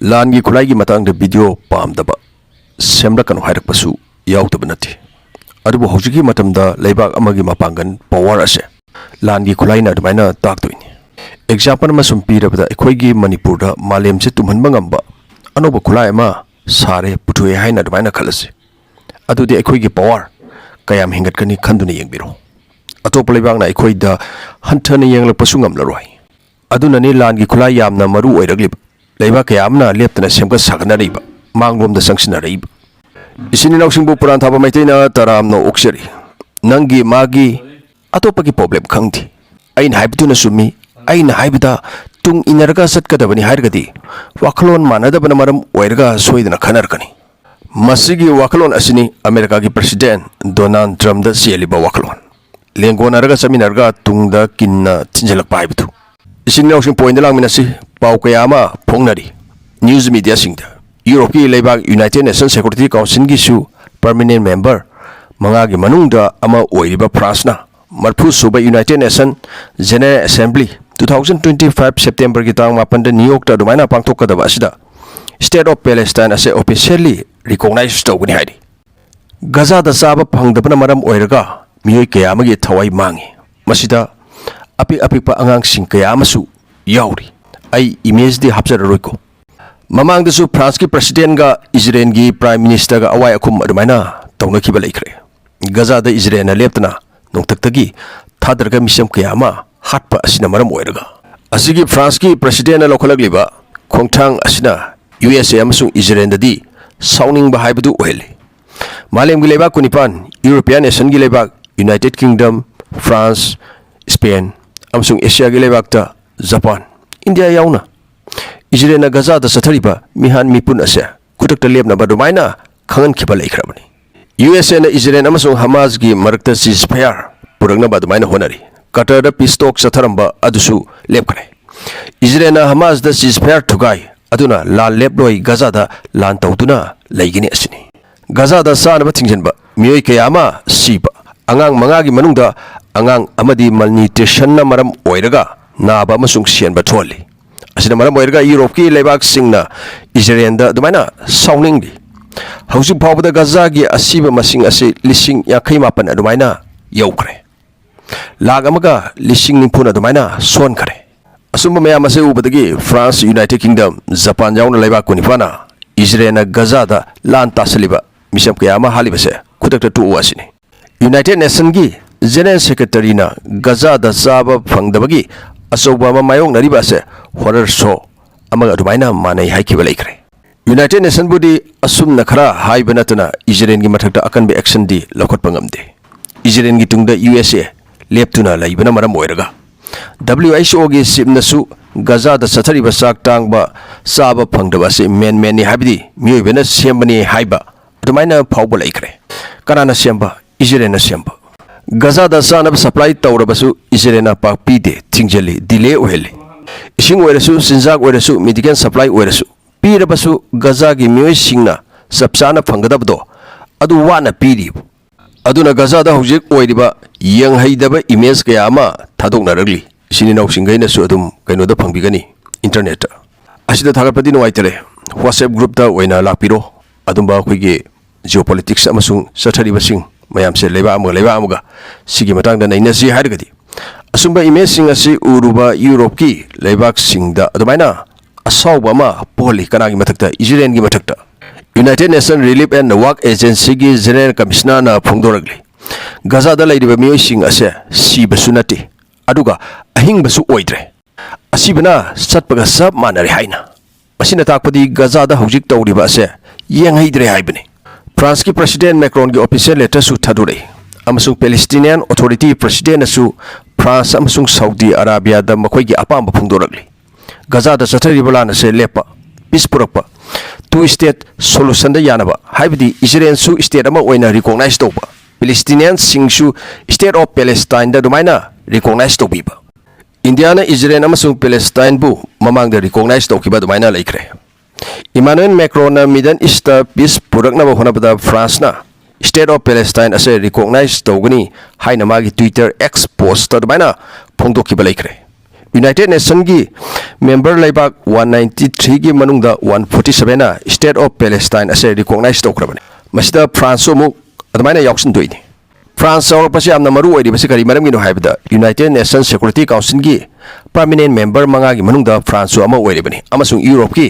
Langi Kulai Matang the video palm the Semrakan Hirapasu, Yaut the Benati. Adu Hojiki Matamda, Labak Amagi Mapangan, Power Ase. Langi Kulaina the Mina Doctoin. Example Masum Peter the Equigi Manipurda, Malem Situman Mangamba. Anoba Kulaima, Sare, Putu Haina the Mina Kalasi. Adu the Equigi Power, Kayam Hingatani Kanduni Biro. Atopalibang na Equid the Hunter Yang Pasungam Laroi. Adunani Langi Kulayam na Maru Oidoure. Leba kayamna leptana semka sagnariba mangrom da sanctionariba isini nausingbu puran thaba maitena taramno oksari nangi magi atopagi problem khangti ain haibduna sumi ain haibda tung inarga satkadabani hairgadi waklon manadabana maram oirga soidana khanarkani masigi waklon asini America gi president Donald Trump da sieliba waklon lengonarga saminarga tungda kinna chinjalak paibtu isini nausing point lang minasi Pau Kayama Pongnari News Media Singda Europe Labak United Nations Security Council Gisu Permanent Member Mangagi Manungda Ama Oiriba Prasna Marpu Suba United Nations General Assembly 2025 September Gitang Mapanda New York da Dumana Pangtoka da Basida State of Palestine as officially recognized Stogni Heidi Gaza da Saba Pangdapana Maram Oiraga Miyoi Kayamagi Tawai Mangi Masida Api pa Angang Sing Kayamasu Yauri I image the Hapsar Roiko. Mamang the Su France President ga Israel gi Prime Minister ga away akum adumana tawna kibalekre. Gaza the Israel na leptana nung taktagi thadarga misam kayama hatpa asina maram oiraga. Asigi France ki President na lokalagliba khongthang asina USA amasung Israel da di sauning ba haibadu oile. Malem gi leba kunipan European nation gi leba United Kingdom, France, Spain amasung Asia gi leba ta Japan. India yauna Israel na Gaza da sathariba mihan mipun ase kutak ta lebna badumaina khangan khiba laikhrabani USA na Israel amasung Hamas gi marakta ceasefire purangna badumaina honari Qatar da peace talk satharamba adusu lepkhare Israel na Hamas da ceasefire thugai aduna la leploi Gaza da lan tawduna laigini asini Gaza da sanaba thingjanba miyoi kayama siba angang mangagi manungda angang amadi malnutrition na maram oiraga Naba masung sian batoli. Asina maram oirga Europe ki lebak singna Israel da dumaina sauning di. Hausi pawda Gaza gi asiba masing ase lising yakai mapan adumaina yaukre. Lagamaga lising nimpuna dumaina son kare. Asumba maya mase ubadagi France, United Kingdom, Japan yauna lebak kunifana Israel na Gaza da lan tasaliba misam kayama halibase kutak tu uasini. United Nations gi General Secretary na Gaza da Saba Fangdabagi Asoubi Mayong Naribase horror show Amaga Dumaina Manai Haikibalekre. United Nations Budi Asum Nakara Hai Banatana Israel gi matakta akan be action di lokot pangamde. Israel gi tungda USA leptuna laibana maram oiraga. WHO gi simnasu Gaza da sathari ba sak tang ba Saba Fangdaba se men ni habidi miyoi bena sembani haiba Dumaina phawba laikre. Kanana semba Israel na semba Gaza da sanab supply tawrabasu Israel na pakpide tingjali delay oheli ising oirasu sinjak oirasu medical supply oirasu pirabasu Gaza gi miyoi singna sapsana phangadabdo adu wana piri aduna Gaza da hojik oiriba yang haidaba image kaya ama thadokna ragli sini naw singaina su adum kaino da phangbigani internet asida thagapadi no aitere WhatsApp group da oina lakpiro adumba khoige geopolitics amasung sathariba sing mayam se leba amuga sigi matang da naina si hargadi asumba image sing asi uruba Europe ki lebak singda adumaina asawba ma poli kanagi matakta Israel gi matakta United Nations Relief and Work Agency gi General Commissioner na phongdoragli Gaza da laidiba miyoi sing ase si basunati aduga ahing basu oidre asibana satpaga sab manari haina masina takpadi Gaza da hojik tawriba ase yang haidre haibani France ki President Macron ki official letter su thadure amasung Palestinian Authority President su France amasung Saudi Arabia da makhoi gi apamba phongdoragli Gaza da sathari balana se lepa peace purakpa two state solution da yanaba haibidi Israel su state ama oina recognize toba Palestinian sing su state of Palestine da dumaina recognize tobiba India na Israel amasung Palestine bu mamang da recognize tokiba dumaina laikre Emmanuel Macron na Middle East peace purakna honabada France na State of Palestine as a recognized togani haina magi Twitter X post da baina phongdokiba laikre United Nations gi member laibak 193 gi manungda 147 na State of Palestine ase recognize tawkrabani masida France mu adamaina yauksin doini France or pasi amna maru oidi basi kari maram gi no haibda United Nations Security Council gi permanent member manga gi manungda France ama oidi bani amasung Europe gi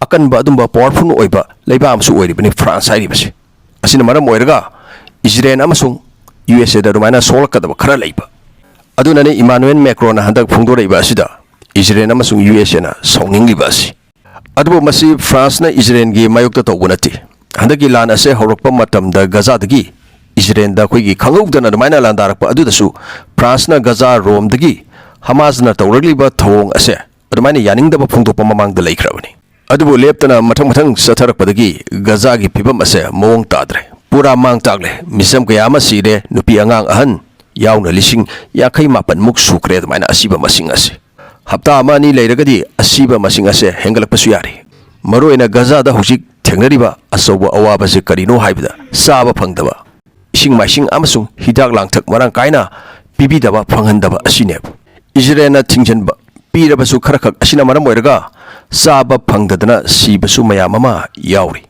akan ba adumba powerful oiba laiba amsu oidi bani France hairi basi asina maram oiraga Israel amasung USA da rumaina solakadaba khara laiba adunani Emmanuel Macron na handak phungdore iba asida Israel amasung USA na songning liba asi adubu masi France na Israel gi mayukta tawgunati handaki lan ase horokpa matamda Gaza dagi Israel da khoi gi Khangdoure na rumaina lan darakpa adudasu France na Gaza Rome dagi Hamas na tawragliba thawong ase rumaina yaningdaba phungdokpa mamangda laikhrabani adubu leptana mathang satharakpadagi Gaza gi phibam ase mawong tadre pura mang tagle misam kaya ama sire nupi angang ahan yauna lising yakai mapan muk sukre maina asiba masing ase hapta ama ni leiragadi asiba masing ase hengalak pasu yari maroina Gaza da hujik thengnariba asoba awaba se karino haibda saba phangdaba ising maising amasung hidak langthak marang kaina pibidaba phanghandaba asine Israel na thingjanba pirabasu kharakhak asina maram oiraga saba phangdadana sibasu mayamama yauri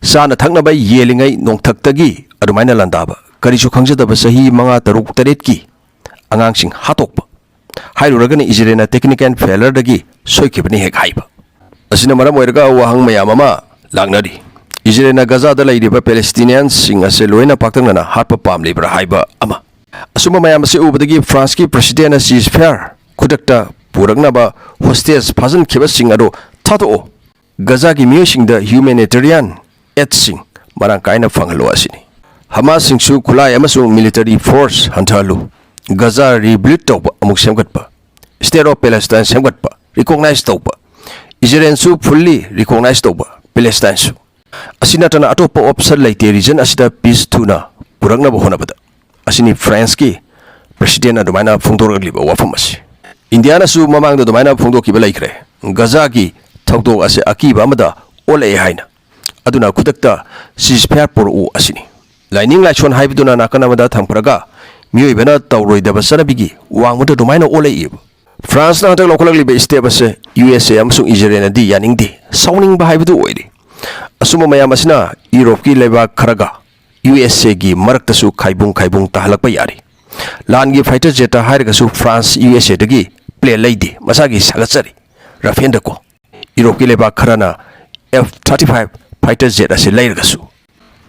Sana thaknaba yelingai nongthaktagi adumaina landaba karisu khangjadaba sahi manga taruk taret ki angangsing hatokpa hairuragani Israel na technical failure dagi soikibani hek haiba asina maram oiraga wahang mayamama lagnari Israel na Gaza da lairiba Palestinians sing ase loina paktangna hatpa pam lebra haiba ama asuma mayam se ubadagi France ki president na ceasefire khudakta puragnaba hostage phazan khiba sing ado thato Gaza ki miyosing da humanitarian aid marang kaina fanghalo asini Hamas singsu khulai amasung military force hantalu Gaza rebuild tawba amuk semgatpa State of Palestine semgatpa recognize tawba Israel su fully recognize tawba Palestine su asina tana atopa option laite region asida peace tuna purangna bo honabada asini France ki president adumaina phungdorgliba wafamasi India na su mamang adumaina phungdokiba laikre Gaza ki thawdok ase akiba amada ole haina aduna kudakta ceasefire puru asini lining laishon haibduna nakanamada thampraga miyoibana tawroidaba sanabigi wangmuda dumaina ole ib France na hantak lokalagli step ase USA amsung Israel na di yaningdi sawning ba haibdu oidi asuma mayam asina Europe ki leba kharaga USA gi maraktasu khaibung tahalakpa yari lan gi fighter jet hairaga su France USA dagi plane laidi masagi sagachari rafenda ko Europe ki leba kharana F-35 fighter jet ase lairagasu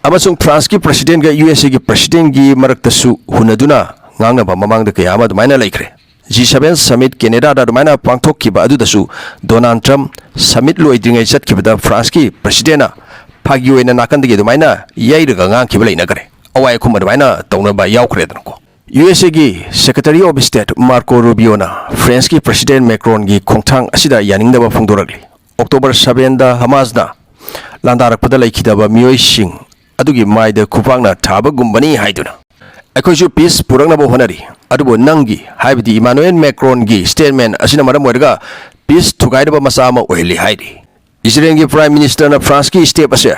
amasung France ki president ga USA ki president gi maraktasu hunaduna ngangna ba mamangda kaya ama dumaina laikre G7 summit Canada da dumaina pangthokkiba adudasu Donald Trump summit loidringai chatkibada France ki president na phagi oina nakandagi dumaina yairaga ngangkiba leinagare awai khum dumaina tawna ba yaukre danko USA gi Secretary of State Marco Rubio na France ki president Macron gi khongthang asida yaningda ba phungdoragli October 7 da Hamas na landarakpada laikidaba miyoi sing adugi maida khupangna thaba gumbani haiduna akoju peace purangna bo honari adubo nangi haibdi Emmanuel Macron gi statement asina maram oirga peace thugaidaba masama oili haidi Israel gi prime minister na France ki step ase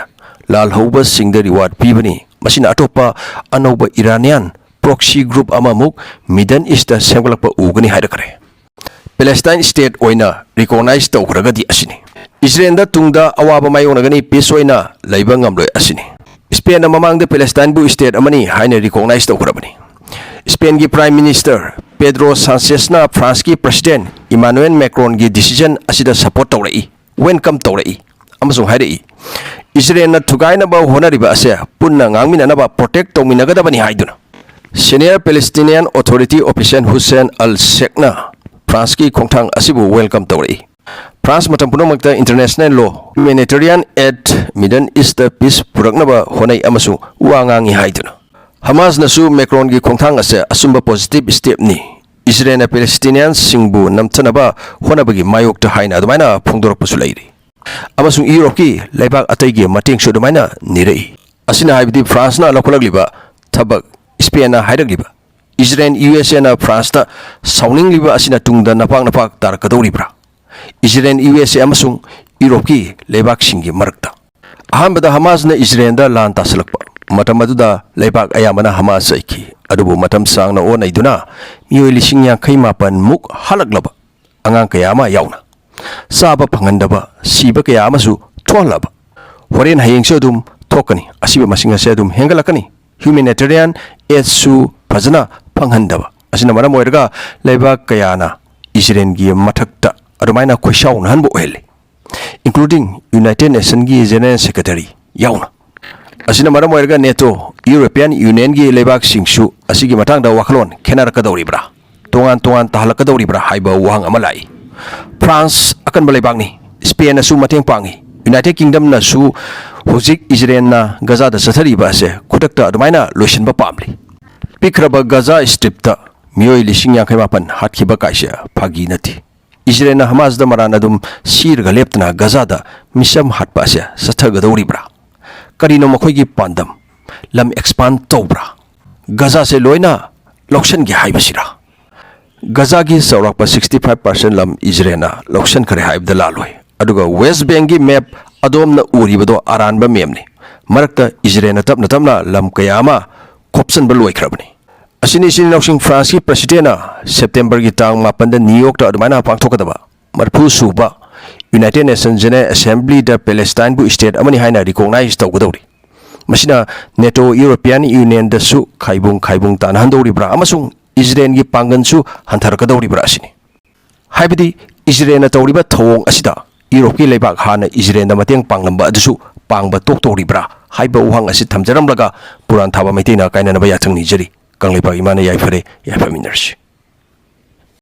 lal hauba sing the reward pibani masina atopa anoba Iranian proxy group amamuk Middle East da semgalakpa ugani haidakare Palestine state oina recognize tawkragadi asini Israel da tungda awaba mayonagani peace oina laiba ngamloi asini Spain na mamangda Palestine bu state amani haina recognize tawkrabani Spain gi prime minister Pedro Sanchez na France ki president Emmanuel Macron gi decision asida support tawrai welcome tawrai amasung haidai Israel na thugaina ba honariba ase punna ngangmina na ba protect tawminaga bani haiduna Senior Palestinian Authority official Hussein al-Sheikh na France ki khongthang asibu welcome tawrai France matampuno magta international law humanitarian aid Middle East peace puraknaba honai amasu wangangi haiduna Hamas na su Macron gi khongthang ase asumba positive step ni Israel na Palestinian singbu namchanaba honabagi mayok ta haina admaina phungdorok pasu lairi amasung Europe ki laibak atai gi mating shu admaina nirei asina haibdi France na lokolagliba thabak Spain na haidagliba Israel USA na France na sauning liba asina tungda napak tarakadoribra Israel USA amasung Europe ki laibak singi marakta ahambada Hamas na Israel da lan tasalakpa matam aduda laibak ayamana Hamas saiki adubu matam sang na ona iduna miyoi lising yang kai mapan muk halaglaba angang kaya ama yauna saba phangandaba siba kaya amasu tholaba horen hayeng se dum thokani asiba masinga se dum hengalakani humanitarian aid su phajana phanghandaba asina maram oirga leiba kayana Israel gi mathakta adumaina khoishaun hanbo ohele including United Nations gi General Secretary yauna asina maram oirga NATO European Union gi leibak singsu asigi matangda wakhlon khenarkadawribra tongan tahalakadawribra haiba wahang amalai France akan balibang ni Spain na su mateng pangi United Kingdom na su hojik Israel na Gaza da sathari ba se khutakta adumaina loisin ba pamli pikraba Gaza strip ta mioi lising yang khaimapan hatkiba kaisha phagi nati Israel na Hamas da marana dum sir ga leptna Gaza da misam hatpa se sathagadawribra karino makhoi gi pandam lam expand tawbra Gaza se loina loksan gi haibasira Gaza gi saurakpa 65% lam Israel na loksan kare haib da laloi aduga West Bank gi map adom na uribado aranba memni marakta Israel na tapna lam kayama khopsan ba loi khrabni asini noksing France gi president na September gi tang mapan da New York ta adumana pangthokadaba marphu suba United Nations General Assembly da Palestine bu state amani haina recognize tawgadawri masina NATO European Union da su khaibung tan handawri bra amasung Israel gi pangan su hantarkadawri bra asini haibidi Israel na tawriba thawong asida Europe ki leibak hana Israel na mateng panglamba adusu pangba toktori bra haiba uhang asit thamjaram laga puran thaba maitina kaina na ba yathang ni jari kanglepa imana yaifare yaifaminarsi